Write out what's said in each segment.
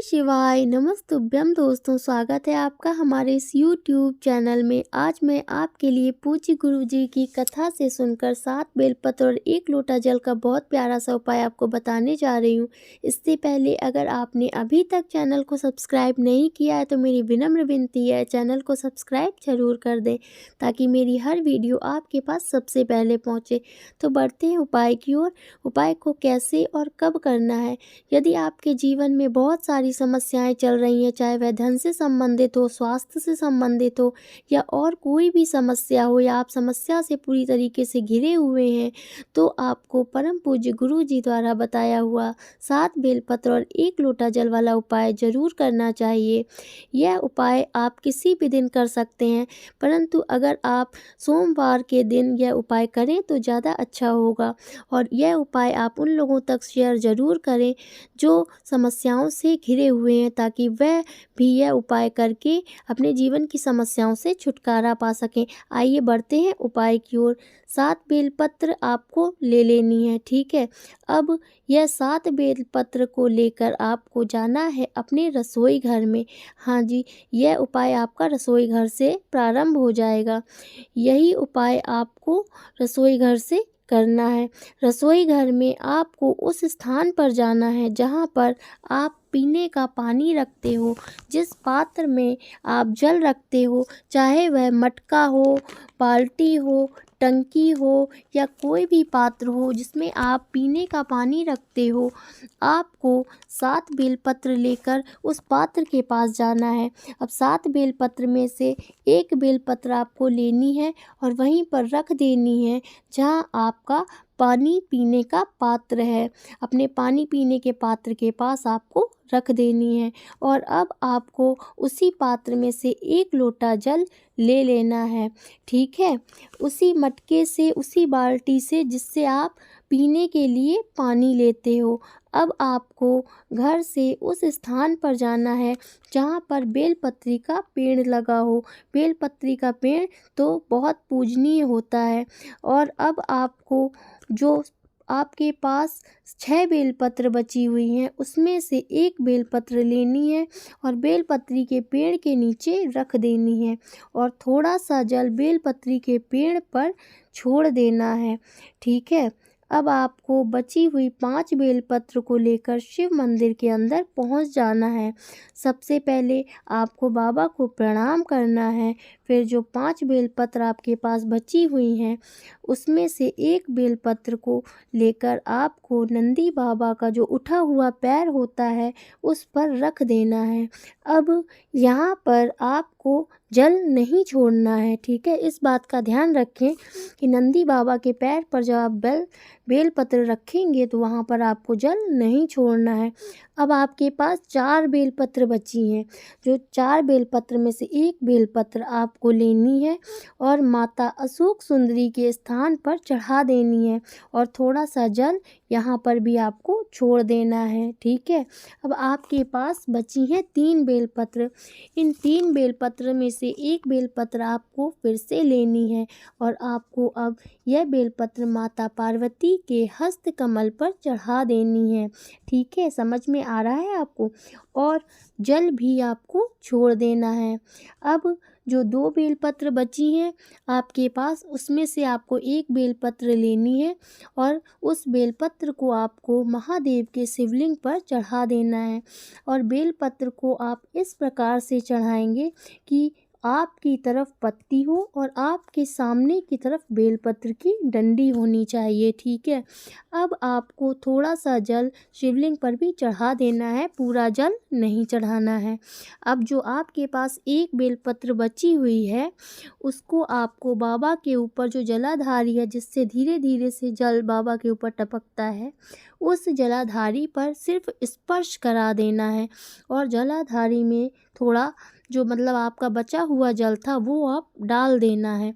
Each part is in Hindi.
शिवाय नमस्तुभ्यम दोस्तों, स्वागत है आपका हमारे इस यूट्यूब चैनल में। आज मैं आपके लिए पूज्य गुरु जी की कथा से सुनकर 7 बेलपत्र और 1 लोटा जल का बहुत प्यारा सा उपाय आपको बताने जा रही हूँ। इससे पहले अगर आपने अभी तक चैनल को सब्सक्राइब नहीं किया है तो मेरी विनम्र विनती है, चैनल को सब्सक्राइब जरूर कर दें ताकि मेरी हर वीडियो आपके पास सबसे पहले पहुँचे। तो बढ़ते हैं उपाय की ओर। उपाय को कैसे और कब करना है। यदि आपके जीवन में बहुत सारी समस्याएं चल रही हैं, चाहे वह धन से संबंधित हो, स्वास्थ्य से संबंधित हो या और कोई भी समस्या हो, या आप समस्या से पूरी तरीके से घिरे हुए हैं, तो आपको परम पूज्य गुरु जी द्वारा बताया हुआ 7 बेलपत्र और 1 लोटा जल वाला उपाय जरूर करना चाहिए। यह उपाय आप किसी भी दिन कर सकते हैं, परंतु अगर आप सोमवार के दिन यह उपाय करें तो ज़्यादा अच्छा होगा। और यह उपाय आप उन लोगों तक शेयर ज़रूर करें जो समस्याओं से घिरे हुए हैं, ताकि वह भी यह उपाय करके अपने जीवन की समस्याओं से छुटकारा पा सकें। आइए बढ़ते हैं उपाय की ओर। 7 बेलपत्र आपको ले लेनी है, ठीक है। अब यह 7 बेलपत्र को लेकर आपको जाना है अपने रसोई घर में। हाँ जी, यह उपाय आपका रसोई घर से प्रारंभ हो जाएगा। यही उपाय आपको रसोई घर से करना है। रसोई घर में आपको उस स्थान पर जाना है जहाँ पर आप पीने का पानी रखते हो। जिस पात्र में आप जल रखते हो, चाहे वह मटका हो, बाल्टी हो, टंकी हो या कोई भी पात्र हो जिसमें आप पीने का पानी रखते हो, आपको 7 बेलपत्र लेकर उस पात्र के पास जाना है। अब 7 बेलपत्र में से 1 बेलपत्र आपको लेनी है और वहीं पर रख देनी है जहाँ आपका पानी पीने का पात्र है। अपने पानी पीने के पात्र के पास आपको रख देनी है और अब आपको उसी पात्र में से 1 लोटा जल ले लेना है, ठीक है। उसी मटके से, उसी बाल्टी से जिससे आप पीने के लिए पानी लेते हो। अब आपको घर से उस स्थान पर जाना है जहाँ पर बेलपत्री का पेड़ लगा हो। बेलपत्री का पेड़ तो बहुत पूजनीय होता है। और अब आपको जो आपके पास 6 बेलपत्र बची हुई हैं उसमें से 1 बेलपत्र लेनी है और बेलपत्री के पेड़ के नीचे रख देनी है और थोड़ा सा जल बेलपत्री के पेड़ पर छोड़ देना है, ठीक है। अब आपको बची हुई 5 बेलपत्र को लेकर शिव मंदिर के अंदर पहुंच जाना है। सबसे पहले आपको बाबा को प्रणाम करना है। फिर जो 5 बेलपत्र आपके पास बची हुई हैं उसमें से 1 बेलपत्र को लेकर आपको नंदी बाबा का जो उठा हुआ पैर होता है उस पर रख देना है। अब यहाँ पर आपको जल नहीं छोड़ना है, ठीक है। इस बात का ध्यान रखें कि नंदी बाबा के पैर पर जब आप बेलपत्र रखेंगे तो वहाँ पर आपको जल नहीं छोड़ना है। अब आपके पास 4 बेलपत्र बची हैं। जो 4 बेलपत्र में से 1 बेलपत्र आपको लेनी है और माता अशोक सुंदरी के स्थान पर चढ़ा देनी है और थोड़ा सा जल यहाँ पर भी आपको छोड़ देना है, ठीक है। अब आपके पास बची हैं 3 बेलपत्र। इन 3 बेलपत्र में से 1 बेलपत्र आपको फिर से लेनी है और आपको अब यह बेलपत्र माता पार्वती के हस्त कमल पर चढ़ा देनी है, ठीक है। समझ में आ रहा है आपको। और जल भी आपको छोड़ देना है। अब जो 2 बेलपत्र बची हैं आपके पास उसमें से आपको 1 बेलपत्र लेनी है और उस बेलपत्र को आपको महादेव के शिवलिंग पर चढ़ा देना है। और बेलपत्र को आप इस प्रकार से चढ़ाएंगे कि आपकी तरफ पत्ती हो और आपके सामने की तरफ बेलपत्र की डंडी होनी चाहिए, ठीक है। अब आपको थोड़ा सा जल शिवलिंग पर भी चढ़ा देना है, पूरा जल नहीं चढ़ाना है। अब जो आपके पास 1 बेलपत्र बची हुई है उसको आपको बाबा के ऊपर, जो जलाधारी है जिससे धीरे धीरे से जल बाबा के ऊपर टपकता है, उस जलाधारी पर सिर्फ स्पर्श करा देना है और जलाधारी में थोड़ा जो मतलब आपका बचा हुआ जल था वो आप डाल देना है।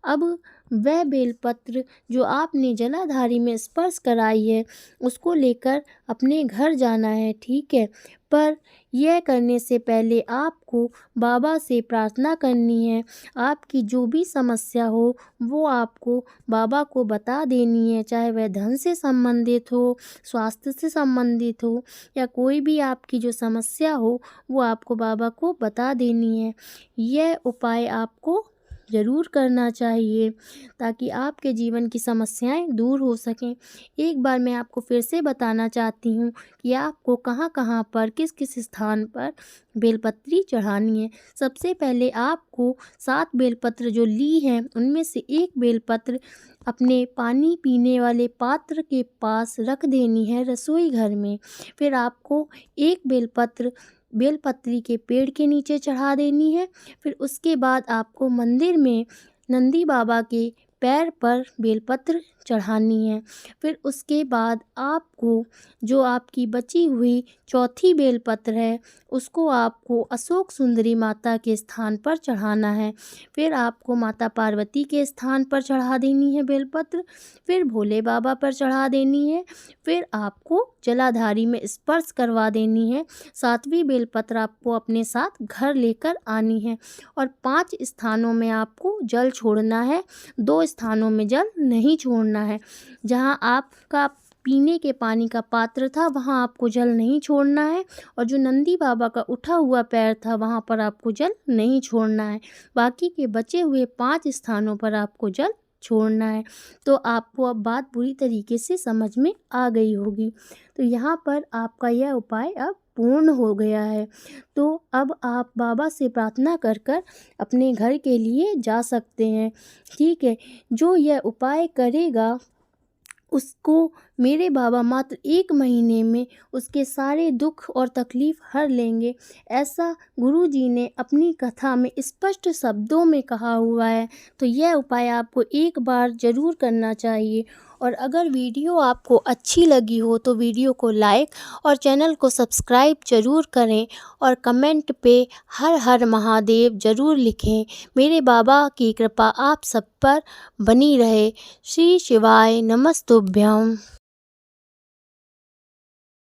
अब वह बेलपत्र जो आपने जलाधारी में स्पर्श कराई है उसको लेकर अपने घर जाना है, ठीक है। पर यह करने से पहले आपको बाबा से प्रार्थना करनी है। आपकी जो भी समस्या हो वो आपको बाबा को बता देनी है, चाहे वह धन से संबंधित हो, स्वास्थ्य से संबंधित हो या कोई भी आपकी जो समस्या हो वो आपको बाबा को बता देनी है। यह उपाय आपको ज़रूर करना चाहिए ताकि आपके जीवन की समस्याएं दूर हो सकें। एक बार मैं आपको फिर से बताना चाहती हूँ कि आपको कहाँ-कहाँ पर किस-किस स्थान पर बेलपत्री चढ़ानी है। सबसे पहले आपको 7 बेलपत्र जो ली हैं उनमें से एक बेलपत्र अपने पानी पीने वाले पात्र के पास रख देनी है रसोई घर में। फिर आपको एक बेलपत्री के पेड़ के नीचे चढ़ा देनी है। फिर उसके बाद आपको मंदिर में नंदी बाबा के पैर पर बेलपत्र चढ़ानी है। फिर उसके बाद आपको जो आपकी बची हुई चौथी बेलपत्र है उसको आपको अशोक सुंदरी माता के स्थान पर चढ़ाना है। फिर आपको माता पार्वती के स्थान पर चढ़ा देनी है बेलपत्र। फिर भोले बाबा पर चढ़ा देनी है। फिर आपको जलाधारी में स्पर्श करवा देनी है। 7वीं बेलपत्र आपको अपने साथ घर लेकर आनी है और 5 स्थानों में आपको जल छोड़ना है, 2 स्थानों में जल नहीं छोड़ना है। जहाँ आपका पीने के पानी का पात्र था वहाँ आपको जल नहीं छोड़ना है और जो नंदी बाबा का उठा हुआ पैर था वहाँ पर आपको जल नहीं छोड़ना है। बाकी के बचे हुए 5 स्थानों पर आपको जल छोड़ना है। तो आपको अब बात पूरी तरीके से समझ में आ गई होगी। तो यहाँ पर आपका यह उपाय अब पूर्ण हो गया है। तो अब आप बाबा से प्रार्थना कर कर अपने घर के लिए जा सकते हैं। ठीक है, जो यह उपाय करेगा उसको मेरे बाबा मात्र 1 महीने में उसके सारे दुख और तकलीफ़ हर लेंगे, ऐसा गुरुजी ने अपनी कथा में स्पष्ट शब्दों में कहा हुआ है। तो यह उपाय आपको एक बार ज़रूर करना चाहिए और अगर वीडियो आपको अच्छी लगी हो तो वीडियो को लाइक और चैनल को सब्सक्राइब ज़रूर करें और कमेंट पे हर हर महादेव ज़रूर लिखें। मेरे बाबा की कृपा आप सब पर बनी रहे। श्री शिवाय नमस्तुभ्यं।